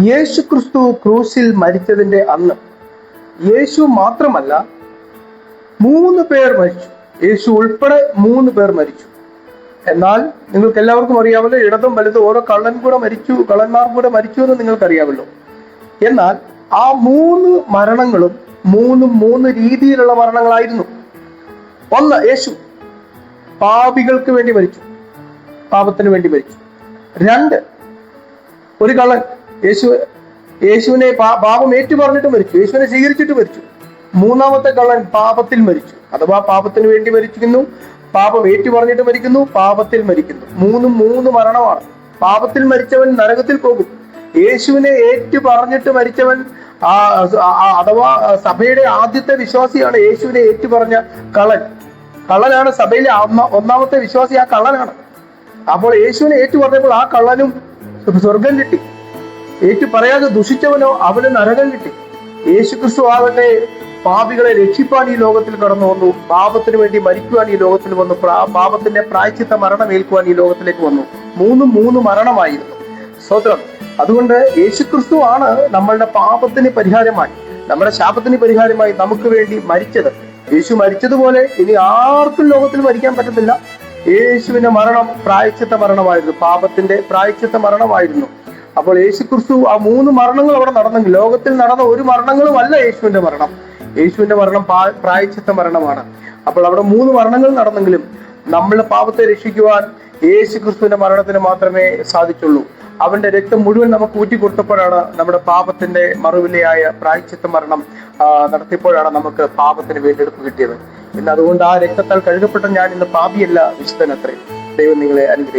യേശു ക്രിസ്തു ക്രൂശിൽ മരിച്ചതിന്റെ അന്ന് യേശു മാത്രമല്ല 3 പേർ മരിച്ചു. യേശു ഉൾപ്പെടെ 3 പേർ മരിച്ചു. എന്നാൽ നിങ്ങൾക്ക് എല്ലാവർക്കും അറിയാമല്ലോ, ഇടതും വലുതും ഓരോ കള്ളന്മാർ കൂടെ മരിച്ചു എന്ന് നിങ്ങൾക്കറിയാമല്ലോ. എന്നാൽ ആ 3 മരണങ്ങളും 3 രീതിയിലുള്ള മരണങ്ങളായിരുന്നു. ഒന്ന്, യേശു പാപികൾക്ക് വേണ്ടി മരിച്ചു, പാപത്തിന് വേണ്ടി മരിച്ചു. 2, ഒരു കള്ളൻ യേശുവിനെ പാപം ഏറ്റുപറഞ്ഞിട്ട് മരിച്ചു, യേശുവിനെ സ്വീകരിച്ചിട്ട് മരിച്ചു. 3-ാമത്തെ കള്ളൻ പാപത്തിൽ മരിച്ചു, അഥവാ പാപത്തിന് വേണ്ടി മരിക്കുന്നു, പാപം ഏറ്റുപറഞ്ഞിട്ട് മരിക്കുന്നു, പാപത്തിൽ മരിക്കുന്നു. 3 മരണമാണ്. പാപത്തിൽ മരിച്ചവൻ നരകത്തിൽ പോകും. യേശുവിനെ ഏറ്റുപറഞ്ഞിട്ട് മരിച്ചവൻ അഥവാ സഭയുടെ ആദ്യത്തെ വിശ്വാസിയാണ് യേശുവിനെ ഏറ്റുപറഞ്ഞ കള്ളനാണ് സഭയിലെ 1-ാമത്തെ വിശ്വാസി. ആ കള്ളനാണ്. അപ്പോൾ യേശുവിനെ ഏറ്റുപറഞ്ഞപ്പോൾ ആ കള്ളനും സ്വർഗം കിട്ടി. ഏറ്റു പറയാതെ ദുഷിച്ചവനോ അവന് നരകം കിട്ടി. യേശു ക്രിസ്തു ആകട്ടെ പാപികളെ രക്ഷിപ്പാൻ ഈ ലോകത്തിൽ കടന്നു വന്നു, പാപത്തിന് വേണ്ടി മരിക്കുവാൻ ഈ ലോകത്തിൽ വന്നു, പാപത്തിന്റെ പ്രായശ്ചിത്ത മരണം ഏൽക്കുവാൻ ഈ ലോകത്തിലേക്ക് വന്നു. 3 മരണമായിരുന്നു. സ്വതന്ത്രം. അതുകൊണ്ട് യേശു ക്രിസ്തു ആണ് നമ്മളുടെ പാപത്തിന് പരിഹാരമായി, നമ്മുടെ ശാപത്തിന് പരിഹാരമായി നമുക്ക് വേണ്ടി മരിച്ചത്. യേശു മരിച്ചതുപോലെ ഇനി ആർക്കും ലോകത്തിൽ മരിക്കാൻ പറ്റത്തില്ല. യേശുവിന്റെ മരണം പ്രായശ്ചിത്ത മരണമായിരുന്നു, പാപത്തിന്റെ പ്രായശ്ചിത്ത മരണമായിരുന്നു. അപ്പോൾ യേശു ക്രിസ്തു ആ 3 മരണങ്ങൾ അവിടെ നടന്നെങ്കിൽ ലോകത്തിൽ നടന്ന ഒരു മരണങ്ങളും അല്ല യേശുവിന്റെ മരണം. യേശുവിന്റെ മരണം പ്രായശ്ചിത്ത മരണമാണ്. അപ്പോൾ അവിടെ 3 മരണങ്ങൾ നടന്നെങ്കിലും നമ്മളെ പാപത്തെ രക്ഷിക്കുവാൻ യേശു ക്രിസ്തുവിന്റെ മരണത്തിന് മാത്രമേ സാധിച്ചുള്ളൂ. അവന്റെ രക്തം മുഴുവൻ നമുക്ക് ഊറ്റിക്കൊടുത്തപ്പോഴാണ് നമ്മുടെ പാപത്തിന്റെ മറുവിലയായ പ്രായശ്ചിത്ത മരണം നടത്തിയപ്പോഴാണ് നമുക്ക് പാപത്തിന് വീണ്ടെടുപ്പ് കിട്ടിയത്. ഇന്ന് അതുകൊണ്ട് ആ രക്തത്താൽ കഴുകപ്പെട്ട ഞാൻ ഇന്ന് പാപിയല്ല, വിശുദ്ധനത്രേ. ദൈവം നിങ്ങളെ അനുഗ്രഹിക്കട്ടെ.